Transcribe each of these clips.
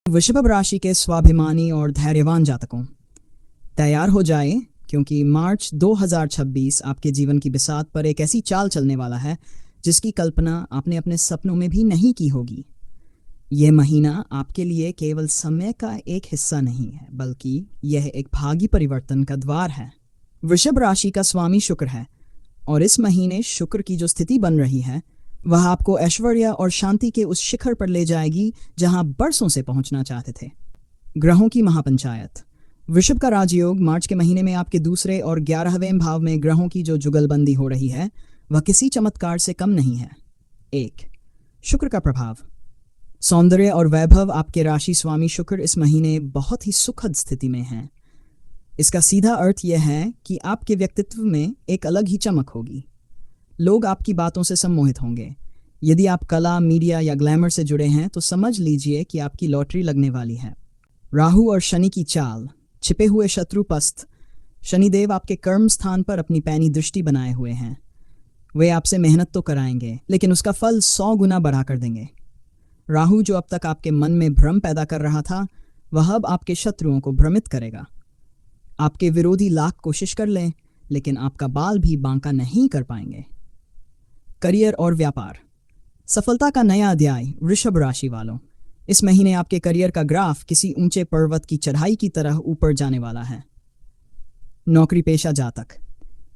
वृषभ राशि के स्वाभिमानी और धैर्यवान जातकों, तैयार हो जाए, क्योंकि मार्च 2026 आपके जीवन की बिसात पर एक ऐसी चाल चलने वाला है जिसकी कल्पना आपने अपने सपनों में भी नहीं की होगी। यह महीना आपके लिए केवल समय का एक हिस्सा नहीं है, बल्कि यह एक भाग्य परिवर्तन का द्वार है। वृषभ राशि का स्वामी शुक्र है, और इस महीने शुक्र की जो स्थिति बन रही है वह आपको ऐश्वर्य और शांति के उस शिखर पर ले जाएगी जहां बरसों से पहुंचना चाहते थे। ग्रहों की महापंचायत। वृषभ का राजयोग मार्च के महीने में आपके दूसरे और 11वें भाव में ग्रहों की जो जुगलबंदी हो रही है वह किसी चमत्कार से कम नहीं है। 1. शुक्र का प्रभाव। सौंदर्य और वैभव। आपके राशि स्वामी शुक्र इस महीने बहुत ही सुखद स्थिति में हैं। इसका सीधा अर्थ यह है कि आपके व्यक्तित्व में एक अलग ही चमक होगी। लोग आपकी बातों से सम्मोहित होंगे। यदि आप कला, मीडिया या ग्लैमर से जुड़े हैं तो समझ लीजिए कि आपकी लॉटरी लगने वाली है। राहु और शनि की चाल। छिपे हुए शत्रु पस्त। शनिदेव आपके कर्म स्थान पर अपनी पैनी दृष्टि बनाए हुए हैं। वे आपसे मेहनत तो कराएंगे, लेकिन उसका फल 100 गुना बढ़ा कर देंगे। राहु जो अब तक आपके मन में भ्रम पैदा कर रहा था, वह अब आपके शत्रुओं को भ्रमित करेगा। आपके विरोधी लाख कोशिश कर लें, लेकिन आपका बाल भी बांका नहीं कर पाएंगे। करियर और व्यापार। सफलता का नया अध्याय। वृषभ राशि वालों, इस महीने आपके करियर का ग्राफ किसी ऊंचे पर्वत की चढ़ाई की तरह ऊपर जाने वाला है। नौकरी पेशा जातक।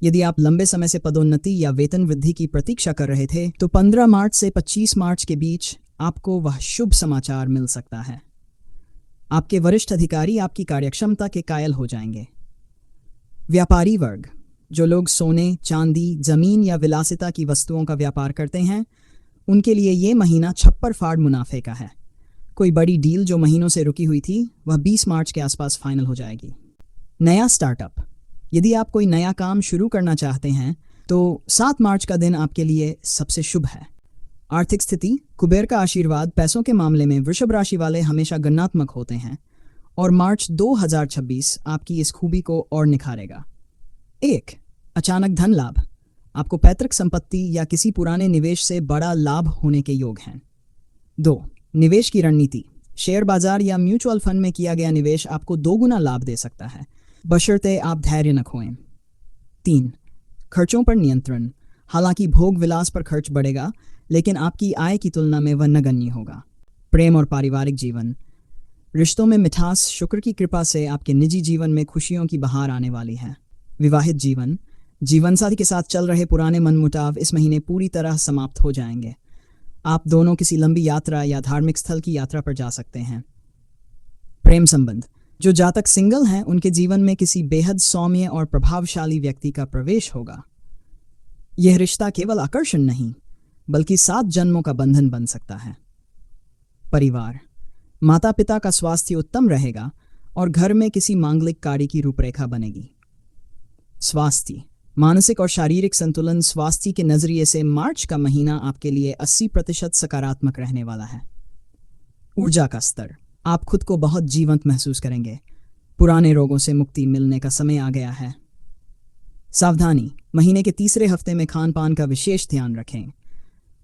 यदि आप लंबे समय से पदोन्नति या वेतन वृद्धि की प्रतीक्षा कर रहे थे तो 15 मार्च से 25 मार्च के बीच आपको वह शुभ समाचार मिल सकता है। आपके वरिष्ठ अधिकारी आपकी कार्यक्षमता के कायल हो जाएंगे। व्यापारी वर्ग। जो लोग सोने, चांदी, जमीन या विलासिता की वस्तुओं का व्यापार करते हैं, उनके लिए ये महीना छप्पर फाड़ मुनाफे का है। कोई बड़ी डील जो महीनों से रुकी हुई थी वह 20 मार्च के आसपास फाइनल हो जाएगी। नया स्टार्टअप। यदि आप कोई नया काम शुरू करना चाहते हैं तो 7 मार्च का दिन आपके लिए सबसे शुभ है। आर्थिक स्थिति। कुबेर का आशीर्वाद। पैसों के मामले में वृषभ राशि वाले हमेशा गणनात्मक होते हैं, और मार्च 2026 आपकी इस खूबी को और निखारेगा। 1. अचानक धन लाभ। आपको पैतृक संपत्ति या किसी पुराने निवेश से बड़ा लाभ होने के योग हैं। 2. निवेश की रणनीति। शेयर बाजार या म्यूचुअल फंड में किया गया निवेश आपको 2 गुना लाभ दे सकता है, बशर्ते आप धैर्य न खोएं। 3. खर्चों पर नियंत्रण। हालांकि भोग विलास पर खर्च बढ़ेगा, लेकिन आपकी आय की तुलना में वह नगण्य होगा। प्रेम और पारिवारिक जीवन। रिश्तों में मिठास। शुक्र की कृपा से आपके निजी जीवन में खुशियों की बहार आने वाली है। विवाहित जीवन। जीवनसाथी के साथ चल रहे पुराने मनमुटाव इस महीने पूरी तरह समाप्त हो जाएंगे। आप दोनों किसी लंबी यात्रा या धार्मिक स्थल की यात्रा पर जा सकते हैं। प्रेम संबंध। जो जातक सिंगल हैं उनके जीवन में किसी बेहद सौम्य और प्रभावशाली व्यक्ति का प्रवेश होगा। यह रिश्ता केवल आकर्षण नहीं, बल्कि 7 जन्मों का बंधन बन सकता है। परिवार। माता पिता का स्वास्थ्य उत्तम रहेगा और घर में किसी मांगलिक कार्य की रूपरेखा बनेगी। स्वास्थ्य। मानसिक और शारीरिक संतुलन। स्वास्थ्य के नजरिए से मार्च का महीना आपके लिए 80% सकारात्मक रहने वाला है। ऊर्जा का स्तर। आप खुद को बहुत जीवंत महसूस करेंगे। पुराने रोगों से मुक्ति मिलने का समय आ गया है। सावधानी। महीने के तीसरे हफ्ते में खान पान का विशेष ध्यान रखें।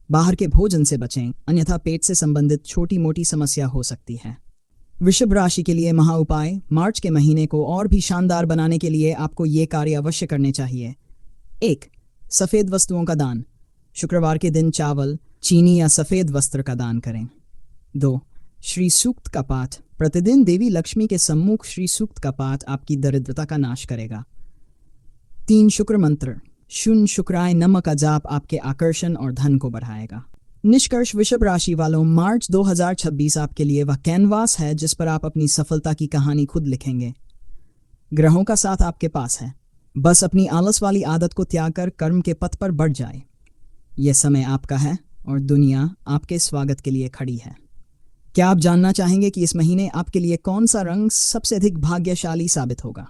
बाहर के भोजन से बचें, अन्यथा पेट से संबंधित छोटी मोटी समस्या हो सकती है। वृषभ राशि के लिए महा उपाय। मार्च के महीने को और भी शानदार बनाने के लिए आपको ये कार्य अवश्य करने चाहिए। 1. सफ़ेद वस्तुओं का दान। शुक्रवार के दिन चावल, चीनी या सफ़ेद वस्त्र का दान करें। 2. श्री सूक्त का पाठ। प्रतिदिन देवी लक्ष्मी के सम्मुख श्री सूक्त का पाठ आपकी दरिद्रता का नाश करेगा। 3. शुक्र मंत्र। शून्य शुक्राय नमः का जाप आपके आकर्षण और धन को बढ़ाएगा। निष्कर्ष। वृषभ राशि वालों, मार्च 2026 आपके लिए वह कैनवास है जिस पर आप अपनी सफलता की कहानी खुद लिखेंगे। ग्रहों का साथ आपके पास है। बस अपनी आलस वाली आदत को त्याग कर कर्म के पथ पर बढ़ जाए। यह समय आपका है और दुनिया आपके स्वागत के लिए खड़ी है। क्या आप जानना चाहेंगे कि इस महीने आपके लिए कौन सा रंग सबसे अधिक भाग्यशाली साबित होगा?